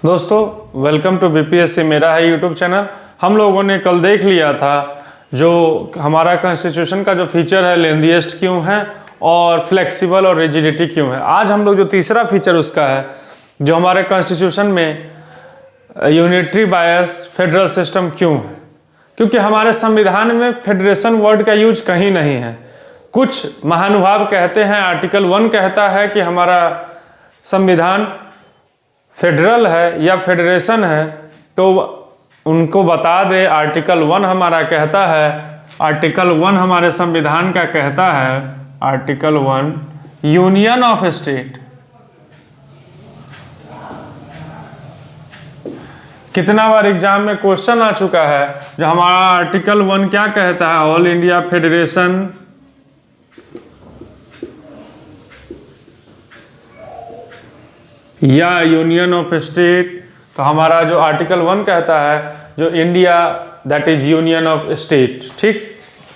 दोस्तों welcome to BPSC मेरा है यूट्यूब चैनल। हम लोगों ने कल देख लिया था जो हमारा कॉन्स्टिट्यूशन का जो फीचर है लेंथीएस्ट क्यों है और फ्लेक्सिबल और रिजिडिटी क्यों है। आज हम लोग जो तीसरा फीचर उसका है जो हमारे कॉन्स्टिट्यूशन में यूनिटरी बायस फेडरल सिस्टम क्यों है, क्योंकि हमारे संविधान में फेडरेशन वर्ड का यूज कहीं नहीं है। कुछ महानुभाव कहते हैं, आर्टिकल 1 कहता है कि हमारा संविधान फेडरल है या फेडरेशन है, तो उनको बता दे आर्टिकल 1 हमारा कहता है, आर्टिकल 1 हमारे संविधान का कहता है, आर्टिकल 1 यूनियन ऑफ स्टेट। कितना बार एग्जाम में क्वेश्चन आ चुका है जो हमारा आर्टिकल 1 क्या कहता है, ऑल इंडिया फेडरेशन या यूनियन ऑफ स्टेट। तो हमारा जो आर्टिकल 1 कहता है जो India that is union of state. ठीक,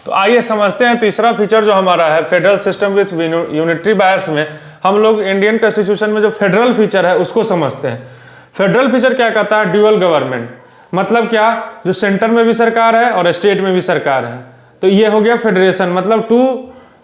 तो आइए समझते हैं तीसरा फीचर जो हमारा है फेडरल सिस्टम विथ यूनिटरी बायस में हम लोग इंडियन कॉन्स्टिट्यूशन में जो फेडरल फीचर है उसको समझते हैं। फेडरल फीचर क्या कहता है, ड्यूअल गवर्नमेंट, मतलब क्या, जो सेंटर में भी सरकार है और स्टेट में भी सरकार है, तो ये हो गया फेडरेशन, मतलब टू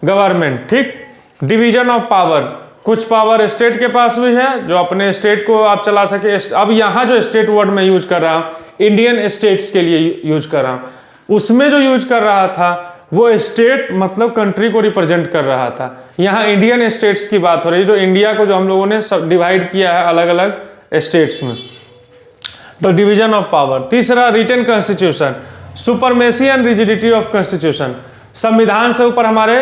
गवर्नमेंट। ठीक, डिवीजन ऑफ पावर, कुछ पावर स्टेट के पास भी है जो अपने स्टेट को आप चला सके। अब यहाँ जो स्टेट वर्ड में यूज कर रहा हूँ इंडियन स्टेट्स के लिए यूज कर रहा हूँ, उसमें जो यूज कर रहा था वो स्टेट मतलब कंट्री को रिप्रेजेंट कर रहा था। यहाँ इंडियन स्टेट्स की बात हो रही है, जो इंडिया को जो हम लोगों ने सब डिवाइड किया है अलग अलग स्टेट्स में। तो डिवीजन ऑफ पावर। तीसरा written constitution, supremacy and rigidity of constitution. संविधान से ऊपर हमारे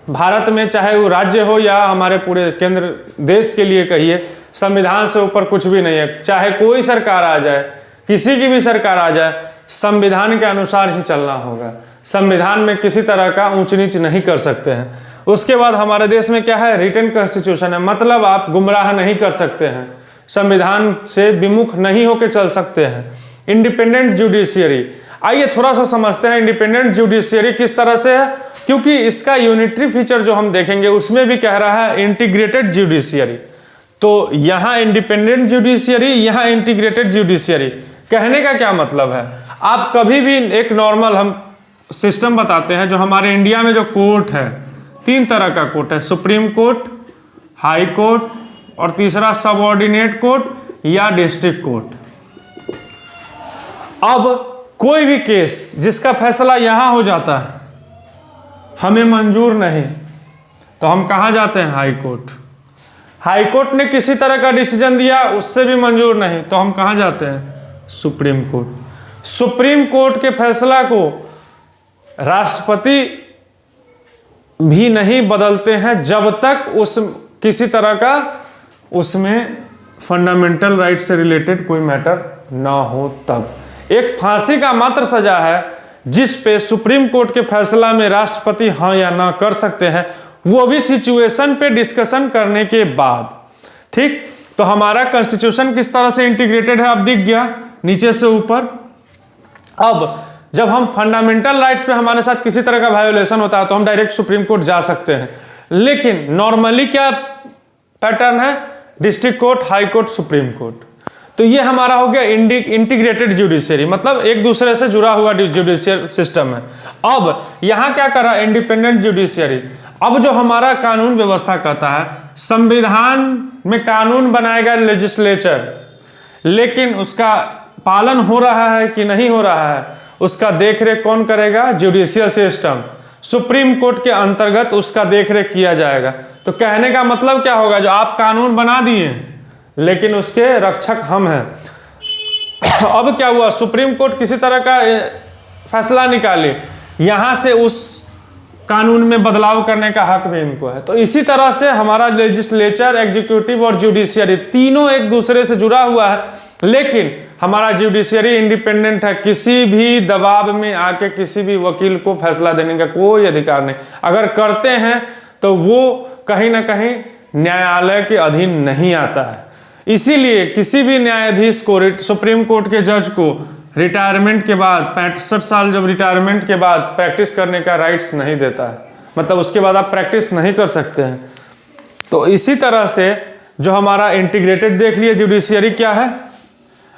भारत में चाहे वो राज्य हो या हमारे पूरे केंद्र देश के लिए कहिए, संविधान से ऊपर कुछ भी नहीं है। चाहे कोई सरकार आ जाए, किसी की भी सरकार आ जाए, संविधान के अनुसार ही चलना होगा। संविधान में किसी तरह का ऊंच नीच नहीं कर सकते हैं। उसके बाद हमारे देश में क्या है, रिटन कॉन्स्टिट्यूशन है, मतलब आप गुमराह नहीं कर सकते हैं, संविधान से विमुख नहीं होकर चल सकते हैं। इंडिपेंडेंट जुडिशियरी, आइए थोड़ा सा समझते हैं इंडिपेंडेंट जुडिशियरी किस तरह से है, क्योंकि इसका यूनिटरी फीचर जो हम देखेंगे उसमें भी कह रहा है इंटीग्रेटेड जुडिशियरी। तो यहाँ इंडिपेंडेंट जुडिशियरी, यहाँ इंटीग्रेटेड जुडिशियरी। कहने का क्या मतलब है, आप कभी भी एक नॉर्मल हम सिस्टम बताते हैं जो हमारे इंडिया में जो कोर्ट है, 3 तरह का कोर्ट है, सुप्रीम कोर्ट, हाई कोर्ट और तीसरा सबऑर्डिनेट कोर्ट या डिस्ट्रिक्ट कोर्ट। अब कोई भी केस जिसका फैसला यहां हो जाता है हमें मंजूर नहीं, तो हम कहां जाते हैं, हाई कोर्ट। हाई कोर्ट ने किसी तरह का डिसीजन दिया, उससे भी मंजूर नहीं, तो हम कहां जाते हैं, सुप्रीम कोर्ट। सुप्रीम कोर्ट के फैसला को राष्ट्रपति भी नहीं बदलते हैं जब तक उस किसी तरह का उसमें फंडामेंटल राइट से रिलेटेड कोई मैटर ना हो। तब एक फांसी का मात्र सजा है जिस पे सुप्रीम कोर्ट के फैसला में राष्ट्रपति हाँ या ना कर सकते हैं, वो भी सिचुएशन पे डिस्कशन करने के बाद। ठीक, तो हमारा कॉन्स्टिट्यूशन किस तरह से इंटीग्रेटेड है अब दिख गया नीचे से ऊपर। अब जब हम फंडामेंटल राइट्स पे हमारे साथ किसी तरह का वायोलेशन होता है तो हम डायरेक्ट सुप्रीम कोर्ट जा सकते हैं, लेकिन नॉर्मली क्या पैटर्न है, district court, high court, supreme court. तो ये हमारा हो गया इंटीग्रेटेड जुडिशियरी, मतलब एक दूसरे से जुड़ा हुआ जुडिशियल सिस्टम है। अब यहाँ क्या कर रहा है, इंडिपेंडेंट जुडिशियरी। अब जो हमारा कानून व्यवस्था कहता है, संविधान में कानून बनाएगा लेजिस्लेचर, लेकिन उसका पालन हो रहा है कि नहीं हो रहा है उसका देखरेख कौन करेगा, जुडिशियल सिस्टम। सुप्रीम कोर्ट के अंतर्गत उसका देखरेख किया जाएगा। तो कहने का मतलब क्या होगा, जो आप कानून बना दिए लेकिन उसके रक्षक हम हैं। अब क्या हुआ, सुप्रीम कोर्ट किसी तरह का फैसला निकाले, यहां से उस कानून में बदलाव करने का हक भी इनको है। तो इसी तरह से हमारा लेजिस्लेचर, एग्जीक्यूटिव और जुडिशियरी तीनों एक दूसरे से जुड़ा हुआ है, लेकिन हमारा जुडिशियरी इंडिपेंडेंट है, किसी भी दबाव में आके किसी भी वकील को फैसला देने का कोई अधिकार नहीं। अगर करते हैं तो वो कहीं ना कहीं न्यायालय के अधीन नहीं आता है। इसीलिए किसी भी न्यायाधीश को, सुप्रीम कोर्ट के जज को रिटायरमेंट के बाद 65 साल जब रिटायरमेंट के बाद प्रैक्टिस करने का राइट्स नहीं देता है, मतलब उसके बाद आप प्रैक्टिस नहीं कर सकते हैं। तो इसी तरह से जो हमारा इंटीग्रेटेड देख लिए जुडिशियरी क्या है,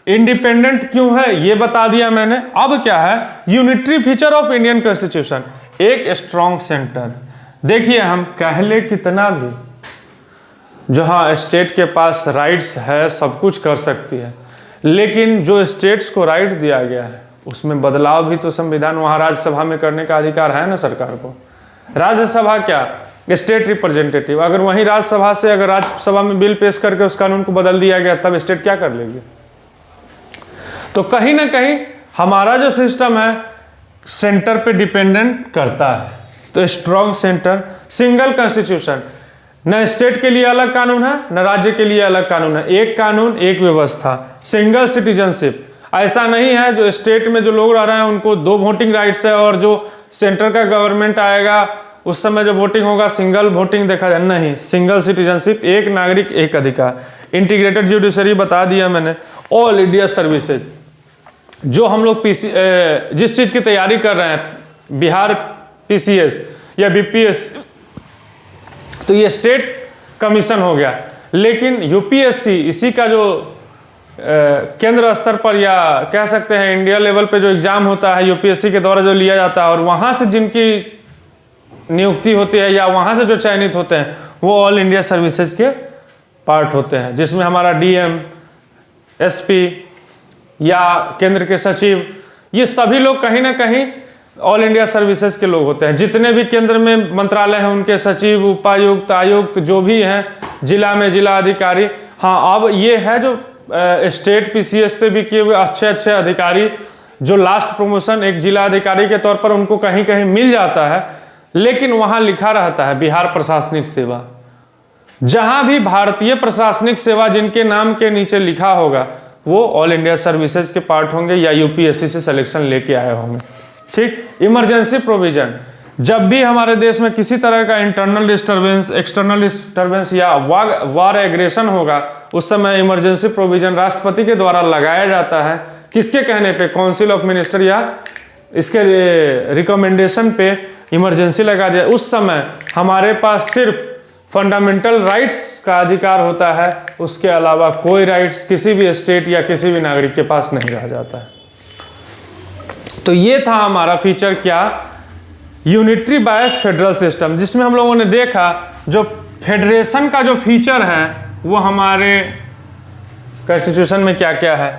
इंडिपेंडेंट क्यों है ये बता दिया मैंने। अब क्या है unitary feature of Indian constitution, एक स्ट्रॉन्ग सेंटर। देखिए हम कह ले कितना भी, जहाँ स्टेट के पास राइट्स है सब कुछ कर सकती है, लेकिन जो स्टेट्स को राइट दिया गया है उसमें बदलाव भी तो संविधान वहाँ राज्यसभा में करने का अधिकार है ना सरकार को। राज्यसभा क्या, स्टेट रिप्रेजेंटेटिव, अगर वहीं राज्यसभा से अगर राज्यसभा में बिल पेश करके उस कानून को बदल दिया गया तब स्टेट क्या कर लेगी। तो कहीं ना कहीं हमारा जो सिस्टम है सेंटर पे डिपेंडेंट करता है। तो स्ट्रॉन्ग सेंटर, सिंगल कॉन्स्टिट्यूशन, न स्टेट के लिए अलग कानून है न राज्य के लिए अलग कानून है, एक कानून एक व्यवस्था। सिंगल सिटीजनशिप, ऐसा नहीं है जो स्टेट में जो लोग रह रहे हैं उनको 2 वोटिंग राइट्स है और जो सेंटर का गवर्नमेंट आएगा उस समय जो वोटिंग होगा सिंगल वोटिंग देखा जाए, नहीं, सिंगल सिटीजनशिप, एक नागरिक एक अधिकार। इंटीग्रेटेड जुडिशरी बता दिया मैंने। ऑल इंडिया सर्विसेज, जो हम लोग जिस चीज़ की तैयारी कर रहे हैं बिहार PCS या BPS, तो ये स्टेट कमीशन हो गया, लेकिन UPSC इसी का जो केंद्र स्तर पर या कह सकते हैं इंडिया लेवल पे जो एग्ज़ाम होता है UPSC के द्वारा जो लिया जाता है और वहाँ से जिनकी नियुक्ति होती है या वहाँ से जो चयनित होते हैं वो ऑल इंडिया सर्विसेज के पार्ट होते हैं, जिसमें हमारा DM, SP या केंद्र के सचिव, ये सभी लोग कहीं ना कहीं ऑल इंडिया सर्विसेज के लोग होते हैं। जितने भी केंद्र में मंत्रालय हैं उनके सचिव, उपायुक्त, आयुक्त जो भी हैं, जिला में जिला अधिकारी। हाँ, अब ये है जो स्टेट PCS से भी किए हुए अच्छे अच्छे अधिकारी जो लास्ट प्रमोशन एक जिला अधिकारी के तौर पर उनको कहीं कहीं मिल जाता है, लेकिन वहाँ लिखा रहता है बिहार प्रशासनिक सेवा। जहाँ भी भारतीय प्रशासनिक सेवा जिनके नाम के नीचे लिखा होगा वो ऑल इंडिया सर्विसेज के पार्ट होंगे या UPSC से सिलेक्शन लेके आए होंगे। ठीक। इमरजेंसी प्रोविजन, जब भी हमारे देश में किसी तरह का इंटरनल डिस्टर्बेंस, एक्सटर्नल डिस्टर्बेंस या वार एग्रेशन होगा उस समय इमरजेंसी प्रोविजन राष्ट्रपति के द्वारा लगाया जाता है। किसके कहने पे, काउंसिल ऑफ मिनिस्टर या इसके रिकमेंडेशन पे इमरजेंसी लगा दिया। उस समय हमारे पास सिर्फ फंडामेंटल राइट्स का अधिकार होता है, उसके अलावा कोई राइट्स किसी भी स्टेट या किसी भी नागरिक के पास नहीं रह जाता है। तो ये था हमारा फीचर क्या, यूनिटरी बायस फेडरल सिस्टम, जिसमें हम लोगों ने देखा जो फेडरेशन का जो फीचर है वो हमारे कॉन्स्टिट्यूशन में क्या क्या है,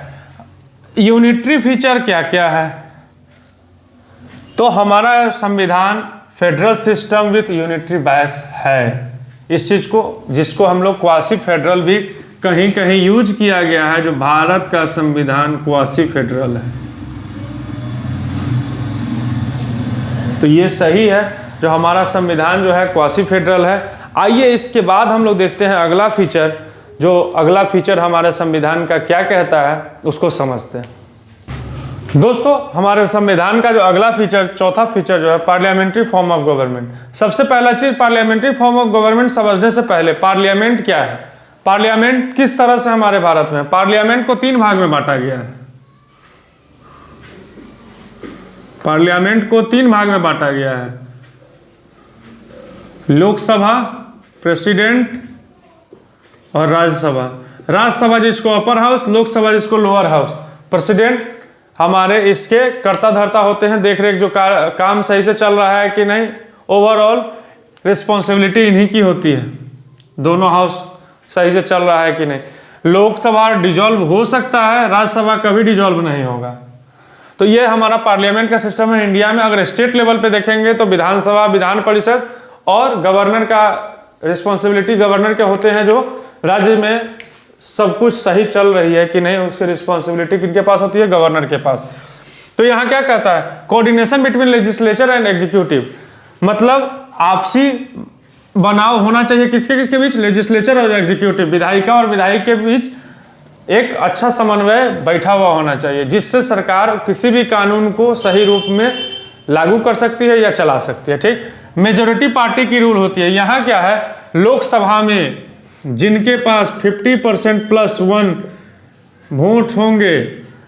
यूनिटरी फीचर क्या क्या है। तो हमारा संविधान फेडरल सिस्टम विथ यूनिटरी बायस है। इस चीज को, जिसको हम लोग क्वासी फेडरल भी कहीं कहीं यूज किया गया है, जो भारत का संविधान क्वासी फेडरल है। तो ये सही है, जो हमारा संविधान जो है क्वासी फेडरल है। आइए इसके बाद हम लोग देखते हैं अगला फीचर, जो अगला फीचर हमारे संविधान का क्या कहता है उसको समझते हैं। दोस्तों, हमारे संविधान का जो अगला फीचर, चौथा फीचर जो है पार्लियामेंट्री फॉर्म ऑफ गवर्नमेंट। सबसे पहला चीज, पार्लियामेंट्री फॉर्म ऑफ गवर्नमेंट समझने से पहले पार्लियामेंट क्या है, पार्लियामेंट किस तरह से हमारे भारत में, पार्लियामेंट को 3 भाग में बांटा गया है। पार्लियामेंट को 3 भाग में बांटा गया है, लोकसभा, प्रेसिडेंट और राज्यसभा। राज्यसभा जिसको अपर हाउस, लोकसभा जिसको लोअर हाउस। प्रेसिडेंट हमारे इसके कर्ता धर्ता होते हैं, देख रेख जो काम सही से चल रहा है कि नहीं, ओवरऑल रिस्पॉन्सिबिलिटी इन्हीं की होती है, दोनों हाउस सही से चल रहा है कि नहीं। लोकसभा डिजॉल्व हो सकता है, राज्यसभा कभी डिजॉल्व नहीं होगा। तो ये हमारा पार्लियामेंट का सिस्टम है इंडिया में। अगर स्टेट लेवल पे देखेंगे तो विधानसभा, विधान परिषद और गवर्नर का रिस्पॉन्सिबिलिटी गवर्नर के होते हैं, जो राज्य में सब कुछ सही चल रही है कि नहीं उसकी रिस्पॉन्सिबिलिटी किनके पास होती है, गवर्नर के पास। तो यहाँ क्या कहता है, coordination between legislature and executive, मतलब आपसी बनाव होना चाहिए किसके किसके बीच, लेजिस्लेचर और एग्जीक्यूटिव, विधायिका और विधायक के बीच एक अच्छा समन्वय बैठा हुआ होना चाहिए, जिससे सरकार किसी भी कानून को सही रूप में लागू कर सकती है या चला सकती है। ठीक। मेजोरिटी पार्टी की रूल होती है। यहाँ क्या है, लोकसभा में जिनके पास 50% + 1 वोट होंगे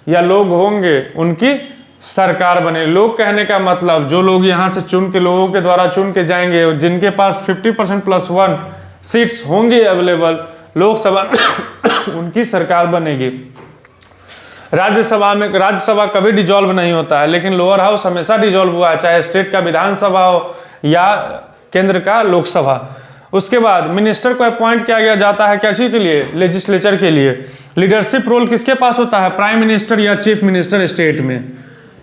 या लोग होंगे उनकी सरकार बने। लोग कहने का मतलब जो लोग यहाँ से चुन के, लोगों के द्वारा चुन के जाएंगे, जिनके पास 50% + 1 सीट्स होंगे अवेलेबल लोकसभा उनकी सरकार बनेगी। राज्यसभा कभी डिजॉल्व नहीं होता है, लेकिन लोअर हाउस हमेशा डिजॉल्व हुआ है, चाहे स्टेट का विधानसभा हो या केंद्र का लोकसभा। उसके बाद मिनिस्टर को अपॉइंट किया गया जाता है कैसे के लिए, लेजिस्लेचर के लिए। लीडरशिप रोल किसके पास होता है, प्राइम मिनिस्टर या चीफ मिनिस्टर स्टेट में।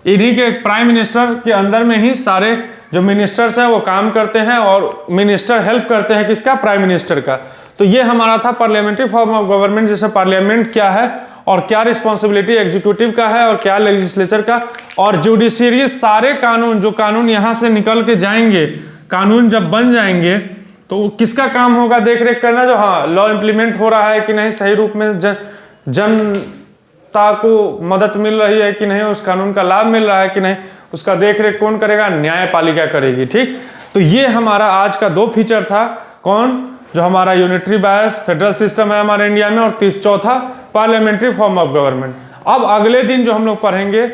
इन्हीं के प्राइम मिनिस्टर के अंदर में ही सारे जो मिनिस्टर्स हैं वो काम करते हैं, और मिनिस्टर हेल्प करते हैं किसका, प्राइम मिनिस्टर का। तो ये हमारा था पार्लियामेंट्री फॉर्म ऑफ गवर्नमेंट, जैसे पार्लियामेंट क्या है और क्या रिस्पॉन्सिबिलिटी एग्जीक्यूटिव का है और क्या लेजिस्लेचर का, और जुडिशियरी सारे कानून, जो कानून यहाँ से निकल के जाएंगे, कानून जब बन जाएंगे तो किसका काम होगा, देख रेख करना, जो हाँ लॉ इम्प्लीमेंट हो रहा है कि नहीं, सही रूप में जनता को मदद मिल रही है कि नहीं, उस कानून का लाभ मिल रहा है कि नहीं, उसका देख रेख कौन करेगा, न्यायपालिका करेगी। ठीक, तो ये हमारा आज का 2 फीचर था। कौन, जो हमारा यूनिटरी बायस फेडरल सिस्टम है हमारे इंडिया में, और चौथा पार्लियामेंट्री फॉर्म ऑफ गवर्नमेंट। अब अगले दिन जो हम लोग पढ़ेंगे,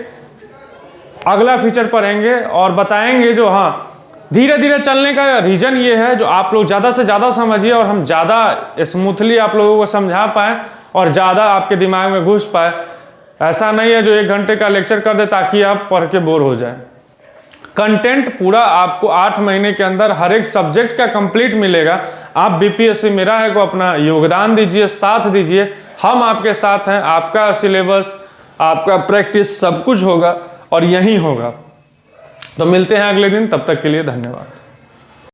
अगला फीचर पढ़ेंगे और बताएंगे, जो हाँ धीरे धीरे चलने का रीजन ये है, जो आप लोग ज़्यादा से ज़्यादा समझिए और हम ज़्यादा स्मूथली आप लोगों को समझा पाएँ और ज़्यादा आपके दिमाग में घुस पाए। ऐसा नहीं है जो 1 घंटे का लेक्चर कर दे ताकि आप पढ़ के बोर हो जाए। कंटेंट पूरा आपको 8 महीने के अंदर हर एक सब्जेक्ट का कंप्लीट मिलेगा। आप बीपीएससी मेरा है को अपना योगदान दीजिए, साथ दीजिए, हम आपके साथ हैं। आपका सिलेबस, आपका प्रैक्टिस सब कुछ होगा और यही होगा। तो मिलते हैं अगले दिन, तब तक के लिए धन्यवाद।